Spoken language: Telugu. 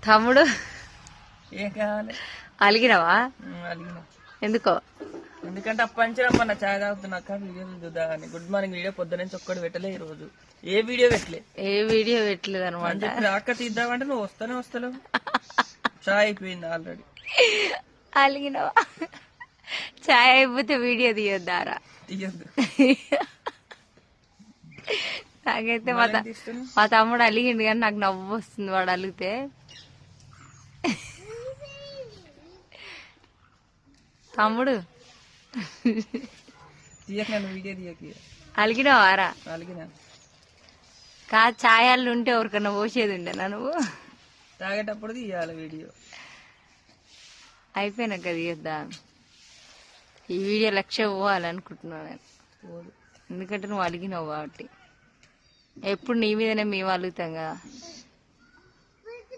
తమ్ముడు ఏం కావాలి? అలిగినవా? అలిగిన. ఎందుకో? ఎందుకంటే అప్పంచరమ్మన్న చాయ్ తాగుతున్నాక వీడియో చూద్దామని. గుడ్ మార్నింగ్ వీడియో పొద్దు నుంచి ఒక్కటి పెట్టలే ఈ రోజు. ఏ వీడియో పెట్టలే. ఏ వీడియో పెట్టలేదు అనమాట. రాక తీద్దామంటే నువ్వు వస్తలేవు. చాయ్ అయిపోయింది ఆల్రెడీ. అలిగినవా? చాయ్ అయిపోతే వీడియో తీయొద్దారా? తీయద్దు. నాకైతే మా తమ్ముడు అలిగిండు కానీ నాకు నవ్వు వస్తుంది వాడు అలిగితే. తమ్ముడు వీడియో తీయక. అలిగినవారా? అలిగినా. కాదు, ఛాయలు ఉంటే ఎవరికన్నా పోసేది ఉండేనా నువ్వు? తాగేటప్పుడు తీయాలి వీడియో. అయిపోయినాక తీయొద్దా? ఈ వీడియో 1,00,000 పోవాలనుకుంటున్నాను నేను. ఎందుకంటే నువ్వు అలిగినావు కాబట్టి. ఎప్పుడు నీ మీదనే మేము అలుగుతాం కదా.